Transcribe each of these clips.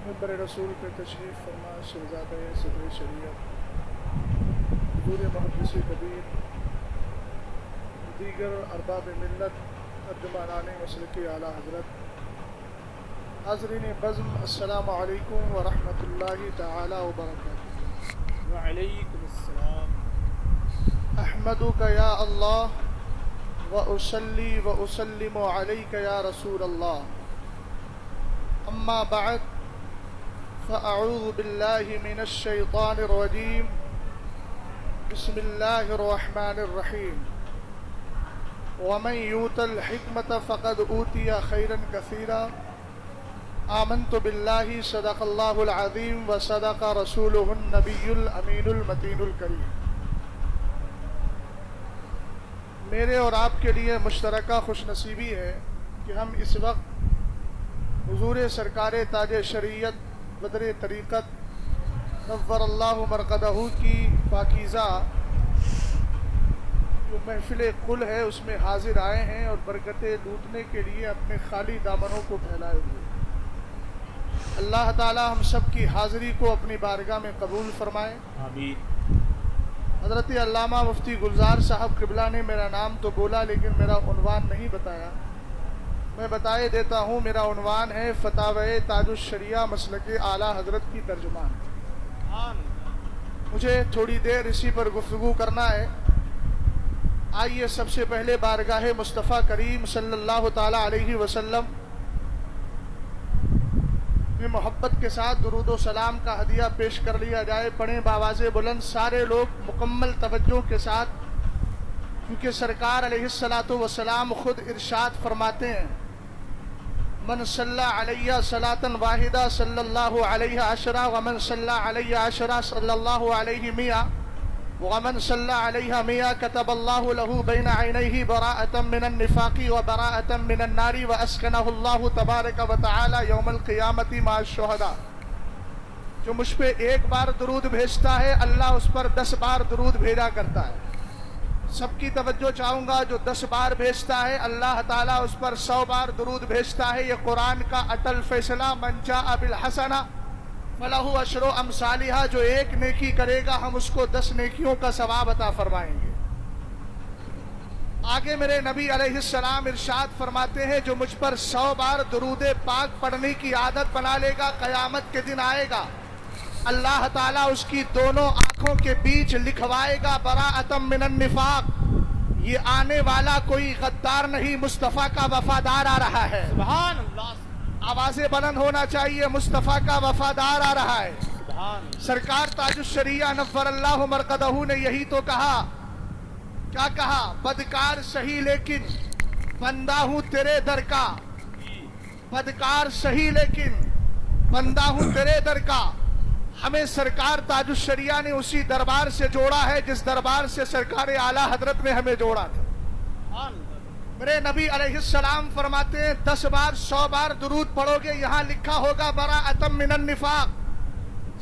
منبر رسول پہ تشریف فرما شہزادہ صدر شریعت حضور محدث کبیر دیگر ارباب ملت ترجمانان مسلک اعلیٰ حضرت، حاضرین بزم، السلام علیکم ورحمۃ اللہ تعالی وبرکاتہ۔ وعلیکم السلام۔ احمدک یا اللہ واصلی واسلم علیک یا رسول اللہ، اما بعد فاعوذ باللہ من الشیطان الرجیم، بسم اللہ الرحمن الرحیم۔ ومن یؤت الحکمۃ فقد اوتی خیرا کثیرا، آمنت باللہ صدق اللہ العظیم وصدق رسولہ النبی الامین المتین الکریم۔ میرے اور آپ کے لیے مشترکہ خوش نصیبی ہے کہ ہم اس وقت حضور سرکار تاج شریعت بدر طریقت نور اللہ مرقدہ کی پاکیزہ جو محفل قل ہے اس میں حاضر آئے ہیں اور برکتیں لوٹنے کے لیے اپنے خالی دامنوں کو پھیلائے ہوئے۔ اللہ تعالی ہم سب کی حاضری کو اپنی بارگاہ میں قبول فرمائے، آمین۔ حضرت علامہ مفتی گلزار صاحب قبلہ نے میرا نام تو بولا لیکن میرا عنوان نہیں بتایا، میں بتائے دیتا ہوں۔ میرا عنوان ہے فتاوی تاج الشریعہ مسلک اعلیٰ حضرت کی ترجمان۔ مجھے تھوڑی دیر اسی پر گفتگو کرنا ہے۔ آئیے سب سے پہلے بارگاہ مصطفیٰ کریم صلی اللہ تعالی علیہ وسلم میں محبت کے ساتھ درود و سلام کا ہدیہ پیش کر لیا جائے۔ پڑھیں باواز بلند سارے لوگ مکمل توجہ کے ساتھ، کیونکہ سرکار علیہ الصلاۃ والسلام خود ارشاد فرماتے ہیں، من صلی علیہ صلاۃ واحدہ صلی اللہ علیہ عشرہ، ومن صلی علیہ عشرہ صلی اللہ علیہ مئہ، ومن صلی علیہ مئہ کتب اللہ لہ بین عینیہ براءۃ من النفاق وبراءۃ من النار واسکنہ اللہ تبارک وتعالی یوم القیامۃ مع الشہداء۔ جو مجھ پہ ایک بار درود بھیجتا ہے اللہ اس پر 10 بار درود بھیجا کرتا ہے۔ سب کی توجہ چاہوں گا، جو 10 بار بھیجتا ہے اللہ تعالیٰ اس پر 100 بار درود بھیجتا ہے۔ یہ قرآن کا اٹل فیصلہ، من جاء بالحسنہ فلہ عشر امثالھا، جو ایک نیکی کرے گا ہم اس کو 10 نیکیوں کا ثواب عطا فرمائیں گے۔ آگے میرے نبی علیہ السلام ارشاد فرماتے ہیں، جو مجھ پر 100 بار درود پاک پڑھنے کی عادت بنا لے گا، قیامت کے دن آئے گا اللہ تعالیٰ اس کی دونوں آنکھوں کے بیچ لکھوائے گا براءۃ من النفاق، یہ آنے والا کوئی غدار نہیں، مصطفیٰ کا وفادار آ رہا ہے۔ سبحان اللہ۔ آوازیں بلند ہونا چاہیے، مصطفیٰ کا وفادار آ رہا ہے۔ سبحان اللہ۔ سرکار تاج الشریعہ نور اللہ مرقدہ نے یہی تو کہا، کیا کہا؟ بدکار سہی لیکن بندہ ہوں تیرے در کا، بدکار سہی لیکن بندہ ہوں تیرے در کا۔ ہمیں سرکار تاج الشریعہ نے اسی دربار سے جوڑا ہے جس دربار سے سرکار اعلیٰ حضرت نے ہمیں جوڑا تھا۔ میرے نبی علیہ السلام فرماتے ہیں 10 بار 100 بار درود پڑھو گے، یہاں لکھا ہوگا براءۃ من النفاق۔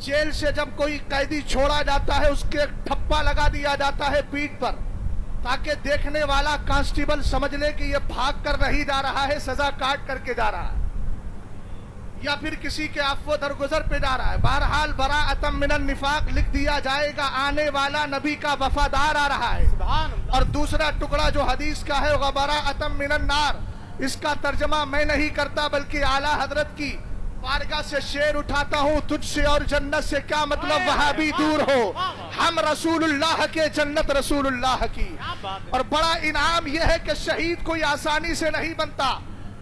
جیل سے جب کوئی قیدی چھوڑا جاتا ہے اس کے ٹھپا لگا دیا جاتا ہے پیٹھ پر، تاکہ دیکھنے والا کانسٹیبل سمجھ لے کہ یہ بھاگ کر نہیں جا رہا ہے، سزا کاٹ کر کے جا رہا ہے، یا پھر کسی کے عفو درگزر پہ جا رہا ہے۔ بہرحال براءۃ من النفاق لکھ دیا جائے گا، آنے والا نبی کا وفادار آ رہا ہے۔ سبحان اللہ۔ اور دوسرا ٹکڑا جو حدیث کا ہے وبراءۃ من النار، اس کا ترجمہ میں نہیں کرتا بلکہ اعلیٰ حضرت کی بارگاہ سے شعر اٹھاتا ہوں، تجھ سے اور جنت سے کیا مطلب وہاں بھی دور ہو، ہم رسول اللہ کے، جنت رسول اللہ کی۔ اور بڑا انعام یہ ہے کہ شہید کوئی آسانی سے نہیں بنتا،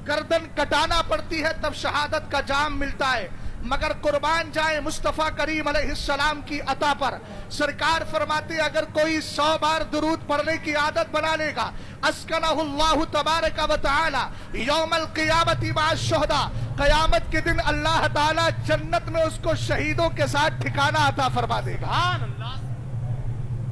گردن کٹانا پڑتی ہے تب شہادت کا جام ملتا ہے، مگر قربان جائیں مصطفیٰ کریم علیہ السلام کی عطا پر۔ سرکار فرماتے اگر کوئی 100 بار درود پڑھنے کی عادت بنا لے گا، اسکنہ اللہ تبارک و تعالی یوم القیامت مع الشہداء، قیامت کے دن اللہ تعالی جنت میں اس کو شہیدوں کے ساتھ ٹھکانہ عطا فرما دے گا۔ سبحان اللہ۔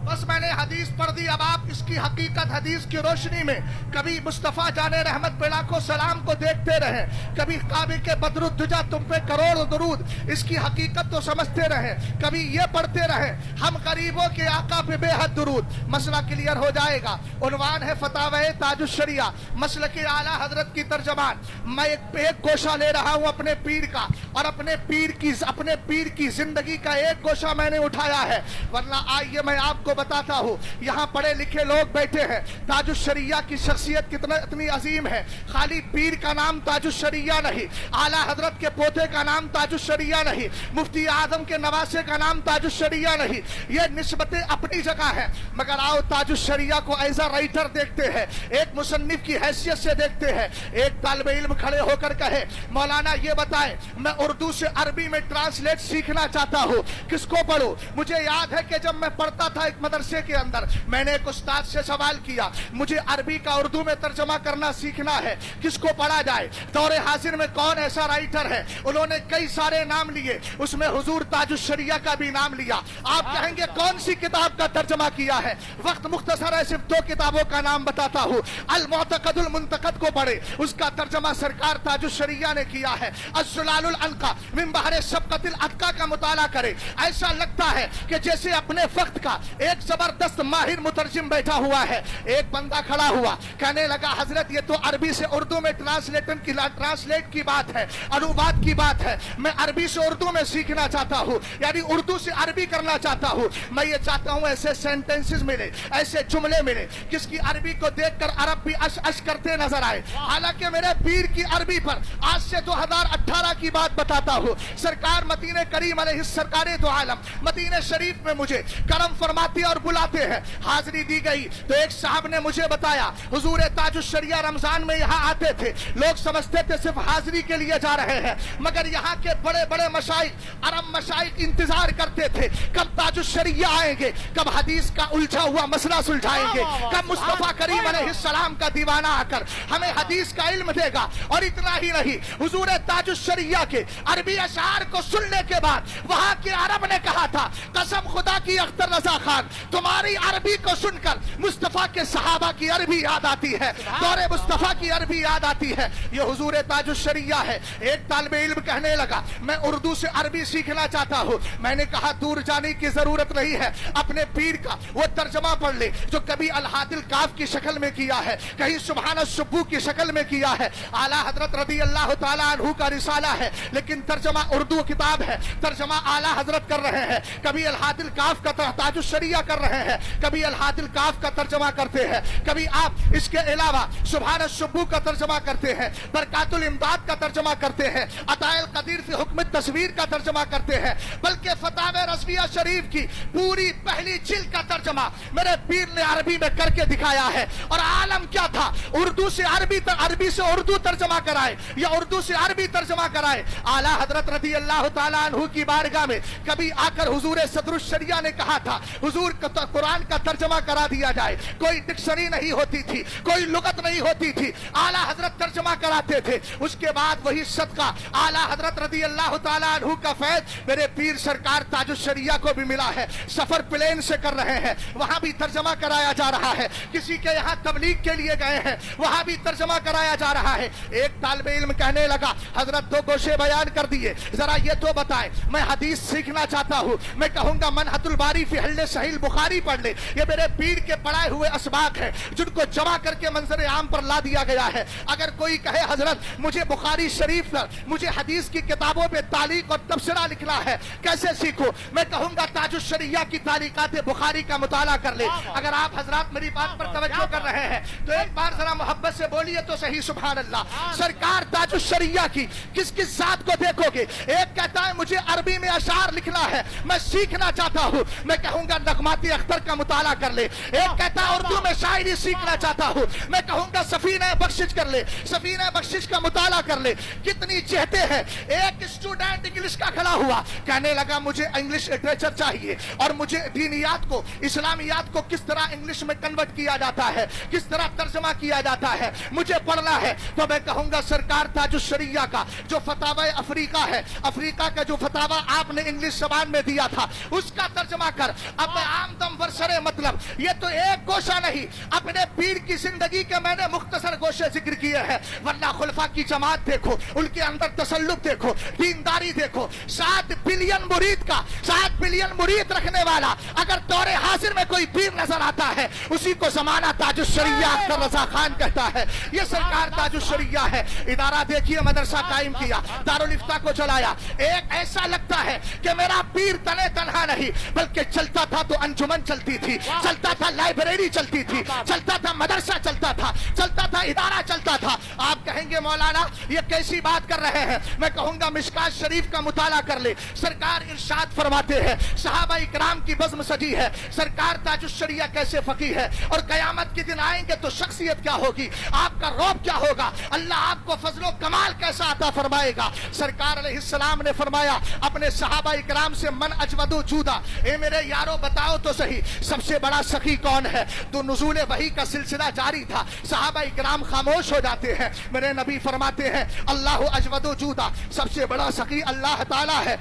बस मैंने हदीस पढ़ दी, अब आप इसकी हकीकत हदीस की रोशनी में कभी मुस्तफ़ा जाने रहमत पे लाखों सलाम को देखते रहे, कभी काबे के बदरुद्दुजा तुम पे करोड़ों दरूद, इसकी हकीकत तो समझते रहे, कभी ये पढ़ते रहे हम गरीबों के आका पे बेहद दुरूद। मसला क्लियर हो जाएगा। उन्वान है फतावा ताजुश्शरिया, मसलक आला हजरत की तर्जमान। मैं एक गोशा ले रहा हूँ अपने पीर का, और अपने पीर की जिंदगी का एक गोशा मैंने उठाया है, वरना आइए मैं आपको बताता हूँ। यहाँ पढ़े लिखे लोग बैठे हैं, ताजुश्शरिया की शख्सियत इतनी अजीम है। खाली पीर का नाम ताजुश्शरिया नहीं, आला हजरत के पोते का नाम ताजुश्शरिया नहीं, मुफ्ती आजम के नवासे का नाम ताजुश्शरिया नहीं, ये निस्बतें अपनी जगह है। मगर आओ ताजुश्शरिया को एज अ राइटर देखते हैं, एक मुसन्निफ की हैसियत से देखते हैं। एक तालिबे इल्म खड़े होकर कहे, मौलाना ये बताए मैं उर्दू से अरबी में ट्रांसलेट सीखना चाहता हूँ, किसको पढ़ूं? मुझे याद है कि जब मैं पढ़ता था एक मदरसे के अंदर, मैंने एक उस्ताद से सवाल किया, मुझे अरबी का उर्दू में तर्जमा करना सीखना है, किसको पढ़ा जाए? दौरे हाजिर में कौन ऐसा राइटर है? उन्होंने कई सारे नाम लिए, उसमें हुजूर ताजुश्शरिया का भी नाम लिया। आप कहेंगे कौन सी किताब का तर्जमा किया है? वक्त मुख्तसर है, सिर्फ 2 किताबों का नाम बताता हूँ। अल मुअतक़दुल मुंतक़द को पढ़े, उसका तर्जमा सरकार ताजुश्शरिया ने किया है। अज़्ज़ुलालुल अनक़ा मिन बहरे शफ़क़तिल अतक़ा का मुताला करे, ऐसा लगता है कि जैसे अपने वक्त का एक जबरदस्त माहिर मुतरजिम बैठा हुआ है। एक बंदा खड़ा हुआ, कहने लगा हजरत ये तो अरबी से उर्दू में ट्रांसलेट की बात है, अनुवाद की बात है, मैं अरबी से उर्दू में सीखना चाहता हूँ, यानी उर्दू से अरबी करना चाहता हूँ। मैं ये चाहता हूँ ऐसे सेंटेंसेस मिले, ऐसे जुमले मिले, किसकी अरबी को देखकर अरब भी अश करते नजर आए। हालांकि मेरे पीर की अरबी पर आज से 2018 की बात बताता हूँ, सरकार मदीने करीम अलैहिस सरकारे दो आलम मदीने शरीफ में मुझे करम फरमाते और बुलाते हैं। हाजिरी दी गई तो एक साहब ने मुझे बताया, हुजूर ताजुश्शरिया रमजान में यहाँ आते थे, लोग समझते थे सिर्फ हाजिरी के लिए जा रहे हैं, मगर यहाँ के बड़े बड़े मशाइख, अरब मशाइख इंतजार करते थे कब ताजुश्शरिया आएंगे, कब हदीस का उलझा हुआ मसला सुलझाएंगे, कब मुस्तफा करीम अलैहिस्सलाम का दीवाना आकर हमें हदीस का इल्म देगा। और इतना ही नहीं, हुजूर ताजुश्शरिया के अरबी अशार को सुनने के बाद वहां के अरब ने कहा था, कसम खुदा की अख्तर रजा खान, तुम्हारी अरबी को सुनकर मुस्तफा के सहाबा की अरबी याद आती है, दौरे मुस्तफा की अरबी याद आती है। ये हुजूर ताजुश्शरिया है। एक तालिबे इल्म कहने लगा, मैं उर्दू से अरबी सीखना चाहता हूँ। मैंने कहा दूर जाने की जरूरत नहीं है, अपने पीर का वो तर्जमा पढ़ ले जो कभी अल-हादिल काफ की शक्ल में किया है, कहीं सुबहान सुब्बू की शक्ल में किया है। आला हजरत रदी अल्लाह तआला अन्हु का रिसाला है, लेकिन तर्जमा उर्दू किताब है, तर्जमा आला हजरत कर रहे हैं। कभी अल-हादिल काफ का ताजुश्शरिया कर रहे हैं, कभी अल-हादिल काफ का तर्जमा करते हैं, कभी आप इसके अलावा सुबहान सुब्बू का तर्जमा करते हैं, बरकातुल इमदाद का तर्जमा करते हैं, अताइल कदीर फी हुक्म तस्वीर का तर्जमा करते हैं, बल्कि फतावे रज़विया शरीफ की पूरी पहली जिल्द का तर्जमा मेरे पीर ने अरबी में करके दिखाया है। और आलम क्या था, उर्दू से अरबी से उर्दू तर्जमा कराए या उर्दू से अरबी तर्जमा कराए। आला हजरत रज़ी अल्लाह तआला अन्हु की बारगाह में कभी आकर हुजूर सदरुश्शरिया ने कहा था, हुजूर कुरान का तर्जमा करा दिया जाए। कोई डिक्शनरी नहीं होती थी, कोई लुगत नहीं होती थी, आला हजरत तर्जमा कराते थे। उसके बाद वही सदका आला हजरत रज़ी अल्लाह तआला अन्हु का फैज मेरे पीर सरकार ताजुश्शरिया को भी मिला है। सफर प्लेन से कर रहे हैं, वहां भी तर्जमा कराया जा रहा है। किसी के यहाँ तबलीग के लिए गए हैं, वहां भी तर्जमा कराया जा रहा है। एक तालिबे इल्म कहने लगा, हजरत 2 गोशे बयान कर दिए, जरा ये तो बताए, मैं हदीस सीखना चाहता हूँ। मैं कहूंगा मनहतुल बारी फी हल्ले सहीह बुखारी पढ़ ले, ये मेरे पीर के पढ़ाए हुए असबाक हैं जिनको जमा करके मंजर आम पर ला दिया गया है। अगर कोई कहे हजरत मुझे बुखारी शरीफ पर, मुझे हदीस की किताबों पे तालीक और तबसरा लिखना है, कैसे सीखो? मैं कहूंगा ताजुश्शरिया की तालीकात बुखारी का मुताला कर ले। अगर आप हजरात मेरी बात पर तवज्जो कर रहे हैं तो एक बार जरा मोहब्बत से बोलिए तो सही सुभान अल्लाह। सरकार ताजुश्शरिया की किस किस जात को देखोगे? एक कहता है मुझे अरबी में अशार लिखना है, मैं सीखना चाहता हूँ, मैं कहूंगा नगमाती अख्तर का मुताला कर ले। एक कहता है उर्दू में शायरी सीखना चाहता हूँ, मैं कहूंगा सफीना बख्शिश कर ले, सफीना बख्शिश का मुताला कर ले। कितनी चहते हैं। एक स्टूडेंट इंग्लिश का खड़ा हुआ, कहने लगा मुझे इंग्लिश लिटरेचर चाहिए और मुझे दीनियात को, इस्लामियात को किस तरह इंग्लिश में कन्वर्ट किया जाता है, किस तरह तर्जमा किया जाता है, मुझे पढ़ना है। तो मैं कहूंगा सरकार ताजुश्शरिया का जो फतावा अफ्रीका है, अफ्रीका का जो फतावा आपने इंग्लिश जबान में दिया था, उसका तर्जमा कर। अब मैं आमदम वर्सरे मतलब ये तो एक गोशा नहीं, अपने पीर की जिंदगी के मैंने मुख्तसर गोशे जिक्र किए हैं, वरना खुलफा की जमात देखो, उनके अंदर तसल्लुक देखो, दीनदारी देखो। 7 बिलियन मुरीद का 7 बिलियन मुरीद रखने वाला अगर दौरे हाजिर में कोई पीर नजर आता है, उसी को जमाना ताजुश्शरिया अख्तर रजा खान कहता है। ये सरकार ताजुश्शरिया है। इदारा देखिए, मदरसा कायम किया, दारुल इफ्ता को चलाया। एक ऐसा लगता है कि मेरा पीर तने तनहा नहीं, बल्कि चलता था तो अंजुमन चलती थी, चलता था लाइब्रेरी चलती थी, चलता था मदरसा चलता था, चलता था इदारा चलता था। आप कहेंगे मौलाना ये कैसी बात कर रहे हैं? मैं कहूंगा मिशकात शरीफ का मुताला कर ले। सरकार इरशाद फरमाते हैं, सहाबा इकराम की बज़्म सजी है, सरकार ताजुश्शरिया कैसे फकी है, और कयामत के दिन आएंगे तो शख्सियत क्या होगी, आपका रौब क्या होगा, अल्लाह आपको फजलो कमाल कैसा अता फरमाएगा। सरकार अलैहिस्सलाम ने फरमाया अपने सहाबा इकराम से, मन अजवदो जूदा, ए मेरे यारो बताओ तो सही सबसे बड़ा सखी कौन है? तो नुज़ूल वही का सिलसिला जारी था, सहाबा इकराम खामोश हो जाते हैं। मेरे नबी फरमाते हैं अल्लाह अजवदो जूदा, सबसे बड़ा सखी अल्लाह ताला है।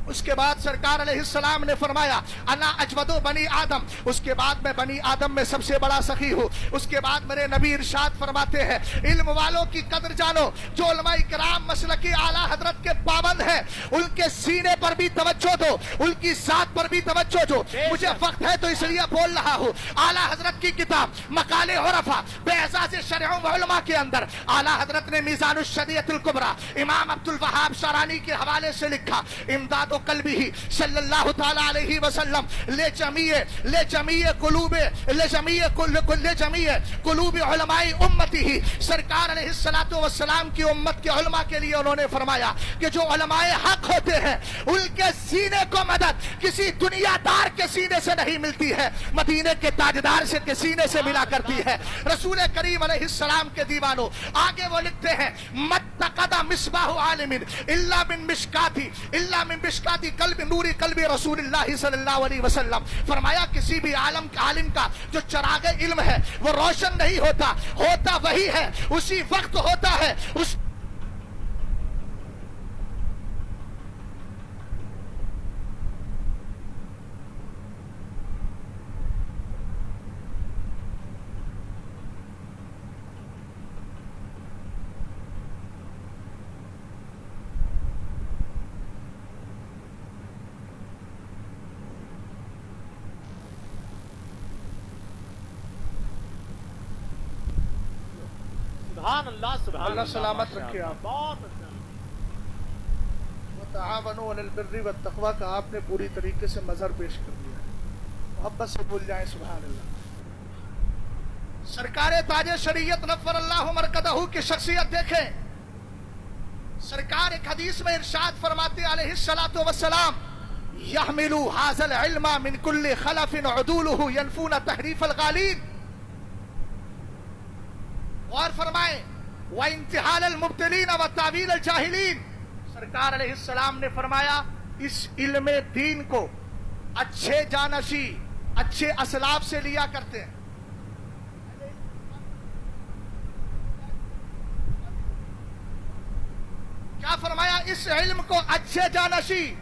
उसके बाद सरकार अलैहिस्सलाम ने फरमाया अना अजवदो बनी आदम, उसके बाद मैं बनी आदम में सबसे बड़ा सखी हूँ। उसके बाद मेरे नबी इरशाद फरमाते हैं, इल्म वालों की कदर जानो, जो उलमा इकराम मसलकी आला हजरत के पाबंद हैं, उनके सीने पर भी तवज्जो दो, उनकी जात पर भी तवज्जो दो। मुझे वक्त है तो इसलिए बोल रहा हूँ। आला हजरत की किताब मकाले उरफा बेअज़ाज़ शरअ व उलमा के अंदर आला हजरत ने मीज़ानुश शरीअतुल कुबरा इमाम अब्दुल वहाब शरानी के हवाले से लिखा, इमदाद कल्बी सल्लल्लाहु ताला अलैहि वसल्लम ले जमीए कुलूबे उलमाए उम्मती ही। सरकार अलैहिस्सलातु वस्सलाम की उम्मत के उलमा के लिए उन्होंने फरमाया कि जो उलमाए हक होते हैं उनके सीने को मदद किसी दुनियादार के सीने से नहीं मिलती है, मदीने के ताजदार से के सीने से मिला करती है। रसूल करीम अलैहिस्सलाम के दीवानों आगे वो लिखते हैं, मत्तक़दा मिस्बाहु आलिमिन इल्ला मिन मिश्काती कल्बि नूरी कल्बि रसूलुल्लाह सल्लल्लाहु अलैहि वसल्लम। फरमाया किसी भी आलिम का जो चरागे इल्म है वो रोशन नहीं होता वही है, उसी वक्त होता है उस अल्लाह सलामत रखे आप। बहुत अच्छा। वतआवनु अलल बिर्रि वत्तक़वा का आपने पूरी तरीके से मजहर पेश कर दिया है, मोहब्बत से बोल जाए सुभान अल्लाह। सरकार ताज शरीयत नफ़्फ़रल्लाहु मरकदहू की शख्सियत देखें। सरकार एक हदीस में इरशाद फरमाते अलैहिस्सलातु वस्सलाम, यहमिलु हाज़ल इल्मा मिन कुल्ली खलफिन उदूलुहु यनफून तहरीफल गालिन। और फरमाए व इंतिहाल अल मुब्तिलीन व तावील अल जाहिलीन। सरकार अलैहिस्सलाम ने फरमाया इस इल्म दीन को अच्छे जानशी अच्छे असलाफ से लिया करते हैं। क्या फरमाया? इस इल्म को अच्छे जानशी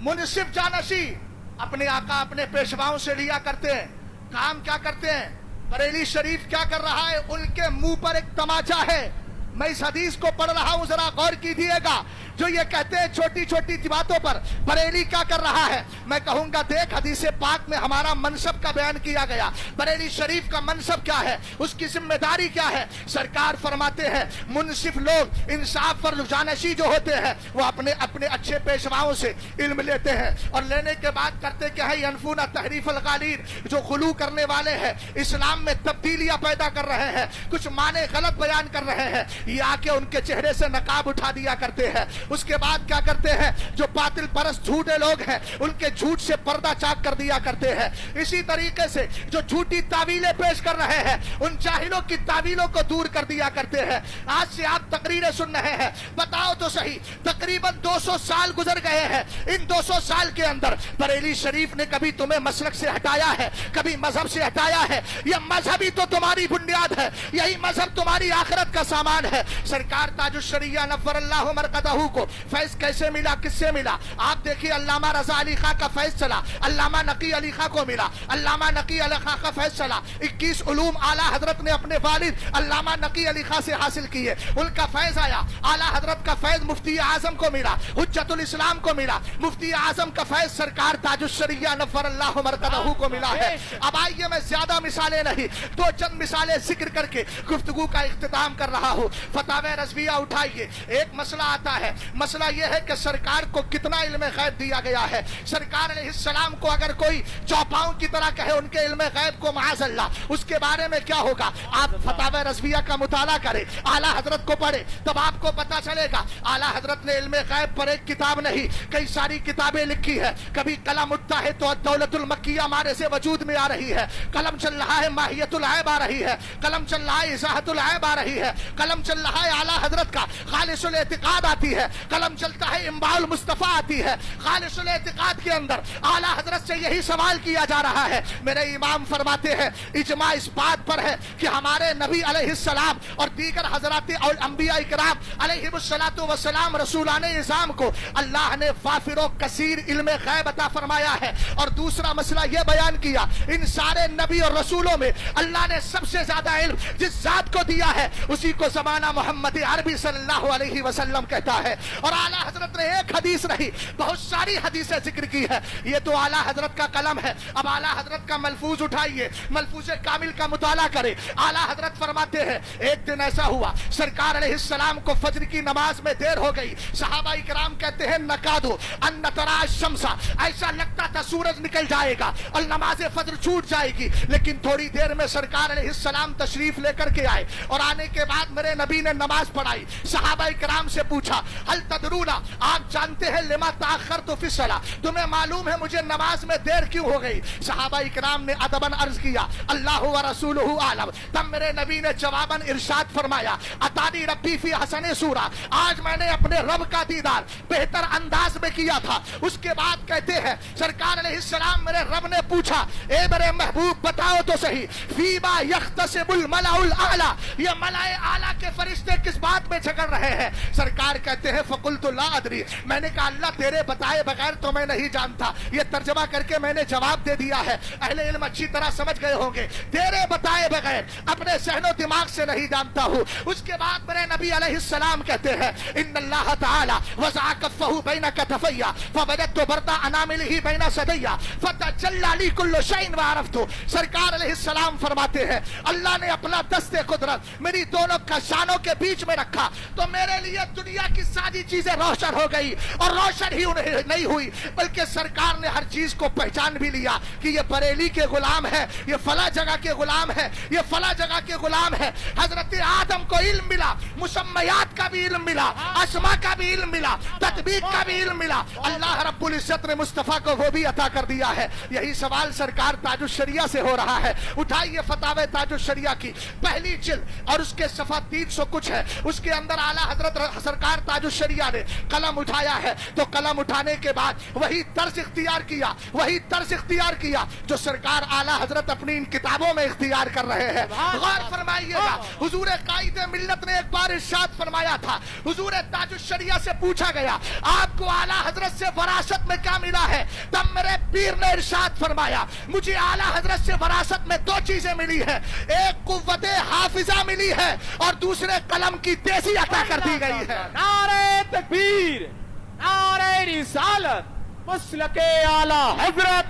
मुनसिफ जानशी अपने आका अपने पेशवाओं से लिया करते हैं। काम क्या करते हैं? बरेली शरीफ क्या कर रहा है? उनके मुंह पर एक तमाचा है। मैं इस हदीस को पढ़ रहा हूं, जरा गौर कीजिएगा। जो ये कहते हैं छोटी छोटी बातों पर बरेली क्या कर रहा है, मैं कहूंगा देख हदीस पाक में हमारा मनसब का बयान किया गया, बरेली शरीफ का मनसब क्या है, उसकी जिम्मेदारी क्या है। सरकार फरमाते हैं मुनसिफ लोग इंसाफ पर जानशी जो होते हैं वो अपने अपने अच्छे पेशवाओं से इल्म लेते हैं और लेने के बाद करते क्या है, यनफूना तहरीफल गालिन, जो गुलू करने वाले हैं, इस्लाम में तब्दीलियां पैदा कर रहे हैं, कुछ माने गलत बयान कर रहे हैं, ये आके उनके चेहरे से नकाब उठा दिया करते हैं। उसके बाद क्या करते हैं, जो बातिल परस्त झूठे लोग हैं उनके झूठ से पर्दा चाक कर दिया करते हैं। इसी तरीके से जो झूठी तावीलें पेश कर रहे हैं उन जाहिलों की तावीलों को दूर कर दिया करते हैं। आज से आप तकरीरें सुन रहे हैं, बताओ तो सही तकरीबन 200 साल गुजर गए हैं। इन 200 साल के अंदर बरेली शरीफ ने कभी तुम्हें मसलक से हटाया है, कभी मजहब से हटाया है? यह मजहब ही तो तुम्हारी बुनियाद है, यही मजहब तुम्हारी आखिरत का सामान है। सरकार ताजुश्शरिया नफ़्फ़रल्लाहु मरकदहू को फैज कैसे मिला, किससे मिला? आप देखिए अल्लामा रजा अली खां का फैज चला, अल्लामा नकी अली खां को मिला, अल्लामा नकी अली खां का फैज चला। 21 उलूम आला हजरत ने अपने वालिद अल्लामा नकी अली खां से हासिल किए, उनका फैज आया। आला हजरत का फैज मुफ्ती आजम को मिला, हुज्जतुल इस्लाम को मिला। मुफ्ती आजम का फैज सरकार ताजुश्शरिया नफ़रल्लाहु मरकदहू को मिला है। अब आइए मैं ज्यादा मिसालें नहीं, दो चंद मिसालें जिक्र करके गुफ्तगू का इख्तिताम कर रहा हूँ। फतावे रज़विया उठाइए। एक मसला आता है, मसला यह है कि सरकार को कितना इल्म गैब दिया गया है। सरकार अलैहिस्सलाम को अगर कोई चौपाओं की तरह कहे उनके इल्म गैब को माअज़ल्लाह, उसके बारे में क्या होगा? आप फतावे रज़विया का मुताला करें, आला हजरत को पढ़े, तब आपको पता चलेगा। आला हजरत ने इल्म गैब पर एक किताब नहीं कई सारी किताबें लिखी है। कभी कलम उठता है तो दौलतुल मक्किया मारे से वजूद में आ रही है, कलम चल रहा है माहियतुल ऐब आ रही है, कलम चल रहा है इज़ाहतुल ऐब आ रही है, कलम चल रहा है आला हजरत का खालिसुल एतिकाद आती है, कलम चलता है इम्बाउल मुस्तफा आती है। खालिसुल एतिकाद के अंदर आला हजरत से यही सवाल किया जा रहा है। मेरे इमाम फरमाते हैं इजमा इस बात पर है कि हमारे नबी अलैहिस्सलाम और दीगर हजरात और अंबिया इकराम अलैहिमुस्सलातु वस्सलाम रसूलाने इज़ाम को अल्लाह ने वाफिरो कसीर इल्म गैब अता फरमाया है। और दूसरा मसला यह बयान किया इन सारे नबी और रसूलों में अल्लाह ने सबसे ज्यादा इल्म जिस जात को दिया है उसी को ज़माना मोहम्मद अरबी सल्लल्लाहु अलैहि वसल्लम कहता है। और आला हजरत ने एक हदीस नहीं बहुत सारी हदीसें जिक्र की है। ये तो आला हजरत का कलम है। अब आला हजरत का मलफूज उठाइए, मलफूज कामिल का मुताला करें। आला हजरत फरमाते हैं एक दिन ऐसा हुआ सरकार अलैहिस्सलाम को फजर की नमाज में देर हो गई। सहाबा इकराम कहते हैं नकादो अन्न तरा शम्सा, ऐसा लगता था सूरज निकल जाएगा और नमाज फजर छूट जाएगी। लेकिन थोड़ी देर में सरकार अलैहिस्सलाम तशरीफ लेकर के आए और आने के बाद मेरे नबी ने नमाज पढ़ाई। सहाबा इकराम से पूछा हल तदरूना, आप जानते हैं लिमा ताखरतु फी सला, तुम्हें मालूम है मुझे नमाज में देर क्यों हो गई? सहाबा इकराम ने अदबन अर्ज किया अल्लाह व रसूलुहु आलम। तब मेरे नबी ने जवाबन इरशाद फरमाया अतानी रब्बी फी हसन सूरा, आज मैंने अपने रब का दीदार बेहतर अंदाज में किया था। उसके बाद कहते हैं सरकार अलैहिस्सलाम मेरे रब ने पूछा ए मेरे महबूब बताओ तो सही फीमा यख्तसिबुल मलाउल आला, ये मलाए आला के फरिश्ते किस बात में झगड़ रहे हैं? सरकार कहते हैं फकुलतु ला अदरी, मैंने कहा अल्लाह तेरे बताए बगैर तो मैं नहीं जानता। ये तर्जमा करके मैंने जवाब दे दिया है, अहले इल्म अच्छी तरह समझ गए होंगे। तेरे बताए बगैर अपने सहनो दिमाग से नहीं जानता हूँ। उसके बाद मेरे नबी अलैहिस्सलाम कहते हैं इन्नल्लाह तआला वज़अ कफ़हु बैन कतफ़ैया फवजदतु बरदा अनामिलिही बैन सदैया फतजल्ला ली कुल्लु शैइन व अरफ़तु। सरकार अलैहिस्सलाम फरमाते हैं अल्लाह ने अपना दस्ते कुदरत मेरी दोनों कशानों के बीच में रखा तो मेरे लिए दुनिया की सारी चीजें रोशन हो गई। और रोशन ही उन्हें नहीं हुई बल्कि सरकार ने हर चीज को पहचान भी लिया कि ये बरेली के गुलाम है, ये फला जगह के गुलाम है, ये फला जगह के गुलाम है। हजरत आदम को इल्म मिला, मुसम्मयात का भी इल्म मिला, अस्मा का भी इल्म मिला, तदबीक का भी इल्म मिला। अल्लाह रब्बुल इज्जत ने मुस्तफा को वो भी अता कर दिया है। यही सवाल सरकार ताजुश्शरिया से हो रहा है। उठाइए फतावे ताजुश्शरिया की पहली जिल्द और उसके सफा 300 कुछ है, उसके अंदर आला हजरत सरकार ताजुश्शरिया ने कलम उठाया है। तो कलम उठाने के बाद वही तर्ज इख्तियार किया, वही तर्ज इख्तियार किया जो सरकार आला हजरत अपनी इन किताबों में इख्तियार कर रहे हैं। गौर फरमाइएगा, हुजूर कायदे मिल्लत ने एक बार इरशाद फरमाया था, हुजूर ताजुश्शरिया से पूछा गया आपको आला हजरत से वरासत में क्या मिला है? तब मेरे पीर ने इरशाद फरमाया मुझे आला हजरत से वरासत में दो चीजें मिली है, एक कुव्वत हाफिजा मिली है और दूसरे कलम की तेजी अता कर दी गई है। नारे तकबीर, नारे रिसालत, मसलके आला हजरत,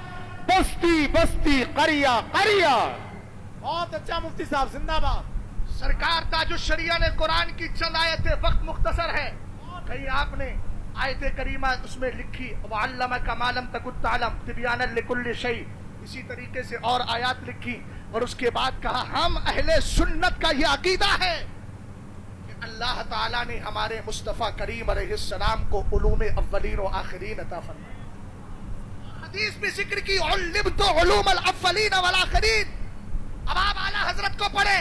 बस्ती बस्ती करिया करिया। बहुत अच्छा मुफ्ती साहब जिंदाबाद। सरकार ताजुश्शरिया ने कुरान की चंद आयतें, वक्त मुख्तसर है, कहीं आपने आयत करीमा उसमें लिखी वअल्लमा कमा लम तकुन तालम तिबयानन लिकुल्लि शै, इसी तरीके से और आयत लिखी और उसके बाद कहा हम अहले सुन्नत का यह अकीदा है कि अल्लाह ताला ने हमारे मुस्तफा करीम अलैहिस्सलाम को उलूम अव्वलीन व आखिरीन अता फरमाया। हदीस में जिक्र की उल्लिमतु उलूमल अव्वलीन वल आखिरीन। अब आप आला हजरत को पढ़े,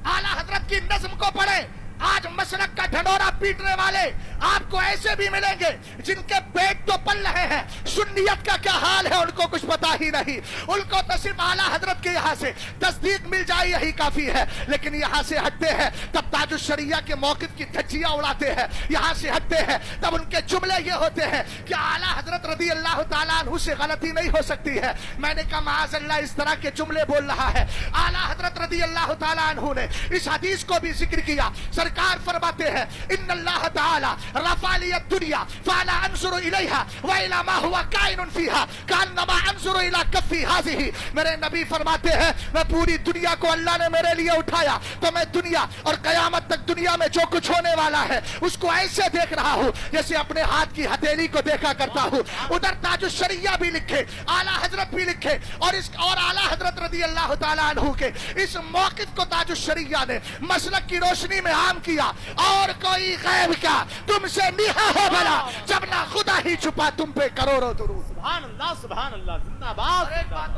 आला हजरत की नज़्म को पढ़े, आज मसलक का ढंढोरा पीटने वाले आपको ऐसे भी मिलेंगे जिनके पेट तो पल रहे हैं, सुन्नियत का क्या हाल है उनको कुछ पता ही नहीं। उनको तो सिर्फ आला हजरत के यहाँ से तस्दीक मिल जाए यही काफी है, लेकिन यहाँ से हटते हैं तब ताजुश शरिया के मौक़िफ़ की धज्जियां उड़ाते हैं। यहाँ से हटते हैं तब उनके जुमले ये होते हैं कि आला हजरत रज़ी अल्लाह ताला अन्हु से गलती नहीं हो सकती है। मैंने कहा माज़अल्लाह इस तरह के जुमले बोल रहा है। आला हजरत रज़ी अल्लाह ताला अन्हु ने इस हदीस को भी जिक्र किया। सरकार फरमाते हैं इन्नल्लाह ताला रफ़अ लिय दुनिया फ़अना अंज़ुरु इलैहा व इला मा हुवा काइनुन फ़ीहा कअन्नमा अंज़ुरु इला कफ़्फ़ी हाज़िही। मेरे नबी फरमाते हैं मैं पूरी दुनिया को अल्लाह ने मेरे लिए उठाया तो मैं दुनिया और कयामत तक दुनिया में जो कुछ होने वाला है उसको ऐसे देख रहा हूँ जैसे अपने हाथ की हथेली को देखा करता हूँ। उधर ताजुश शरिया भी लिखे, आला हजरत भी लिखे, और आला हजरत रज़ी अल्लाह ताला अन्हु के इस मौक़िफ़ को ताजुश शरिया ने मसलक की रोशनी में आम किया। और कोई गैब क्या तुमसे निहा हो भला जब ना खुदा ही छुपा तुम पे करोड़ों दुरूद। सुभान अल्लाह, सुभान अल्लाह, जिंदाबाद, जिंदाबाद,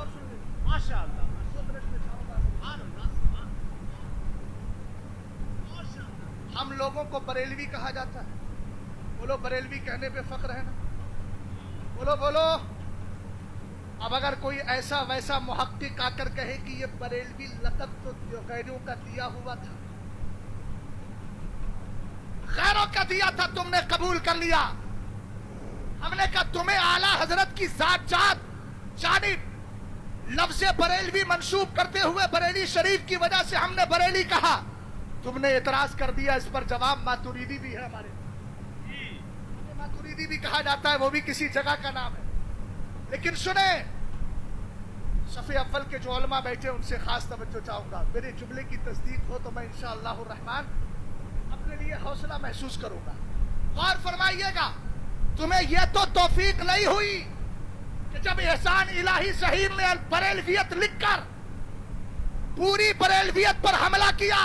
माशाअल्लाह, हम लोगों को बरेलवी कहा जाता है। बोलो बरेलवी कहने पे फख्र है ना, बोलो बोलो। अब अगर कोई ऐसा वैसा मुहक्किक आकर कहे कि ये बरेलवी लक़ब तो गैरों का दिया हुआ था, गैरों का दिया था, तुमने कबूल कर लिया। हमने कहा तुम्हें आला हजरत की जात जानिब लफ्ज़ बरेलवी मंसूब करते हुए बरेली शरीफ की वजह से हमने बरेली कहा, तुमने एतराज कर दिया। इस पर जवाब मातुरीदी भी है हमारे, मातुरीदी भी कहा जाता है, वो भी किसी जगह का नाम है। लेकिन सुने, सफ़े अव्वल के जो उलमा बैठे उनसे खास तवज्जो चाहूंगा। मेरे जुमले की तस्दीक हो तो मैं इंशाअल्लाह रहमान अपने लिए हौसला महसूस करूंगा। गौर फरमाइएगा, तुम्हें यह तो तौफीक नहीं हुई कि जब एहसान इलाही ज़हीर ने बरेलवियत लिखकर पूरी बरेलवियत पर हमला किया।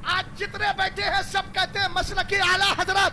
आज जितने बैठे हैं सब कहते हैं मसलकी आला हजरत,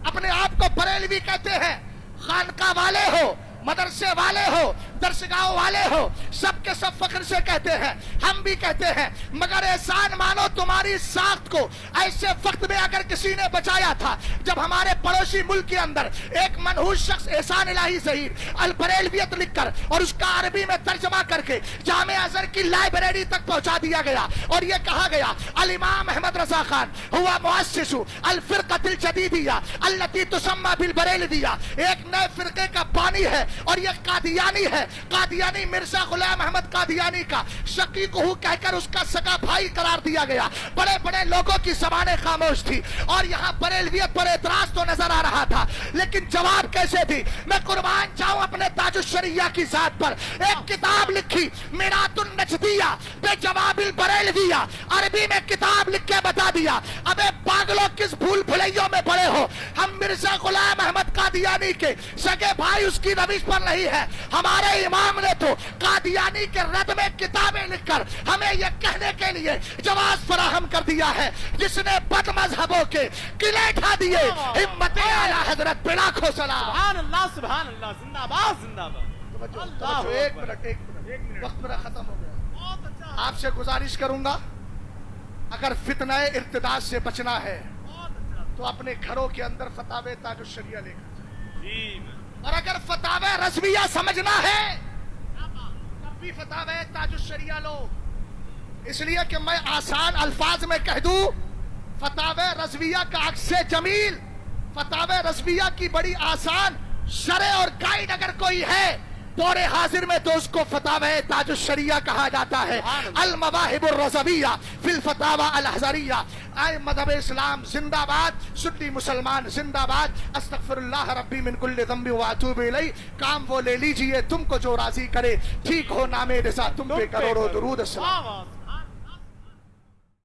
अपने आप को बरेलवी कहते हैं। खानका वाले हो, मदरसे वाले हो, दरसगाह वाले हो, सब के सब फख्र से कहते हैं, हम भी कहते हैं। मगर एहसान मानो तुम्हारी साख्त को ऐसे वक्त में अगर किसी ने बचाया था जब हमारे पड़ोसी मुल्क के अंदर एक मनहूस शख्स एहसान इलाही ज़हीर अल बरेलवियत लिखकर और उसका अरबी में तर्जमा करके जामे अज़हर की लाइब्रेरी तक पहुंचा दिया गया और यह कहा गया अल इमाम अहमद रज़ा खान हुआ मुअस्सिसु अल फ़िरक़तिल जदीदिया अल्लती तुसम्मा बिल बरेलविया, एक नए फिरके का बानी है और यह कादियानी है। कादियानी मिर्जा गुलाम अहमद कादियानी का शकीक हूँ कहकर उसका सगा भाई करार दिया गया। बड़े बड़े लोगों की ज़बानें खामोश थी और यहाँ बरेलवियत पर एतराज तो नजर आ रहा था, लेकिन जवाब कैसे थी। मैं कुर्बान जाऊं अपने ताजुश शरिया की जात पर। एक किताब लिखी मिरातुन नजदिया बे जवाबिल बरेलविया, अरबी में किताब लिख के बता दिया। अबे पागलों, किस भूल भुलैयों में पड़े हो। हम मिर्जा गुलाम अहमद कादियानी के सगे भाई उसकी रविश पर नहीं है। हमारे इमाम ने तो कादियानी के रद में किताबें लिखकर हमें यह कहने के लिए जवाब फराहम कर दिया है जिसने बद मजहबों के किले ढा दिए। हिम्मत आला हजरत पे लाखों सलाम। सुभान अल्लाह, सुभान अल्लाह, जिंदाबाद, जिंदाबाद। एक मिनट, वक्त मेरा खत्म हो गया। आपसे गुजारिश करूंगा, अगर फितनाए इर्तिदाद से बचना है तो अपने घरों के अंदर फतावे ताजुश शरिया लेकर, और अगर फतावे रज़विया समझना है तब भी फतावे ताजुश शरिया लो। इसलिए कि मैं आसान अल्फाज में कह दूं, फतावे रज़विया का अक्से जमील, फतावे रज़विया की बड़ी आसान शरह और गाइड अगर कोई है दौरे हाजिर में तो उसको फतावा ताजुश शरिया कहा जाता है। अल मवाहिबुर रज़विया फिल फतावा अल हज़रिया। आए मज़हब इस्लाम जिंदाबाद, सुन्नी मुसलमान जिंदाबाद। अस्तगफिरुल्लाह रब्बी मिन कुल्लि ज़ंबि व अतूबु इलैहि। काम वो ले लीजिए तुमको जो राजी करे, ठीक हो नामे रिज़ा तुम पे करोड़ों दुरूद। अस्सलाम।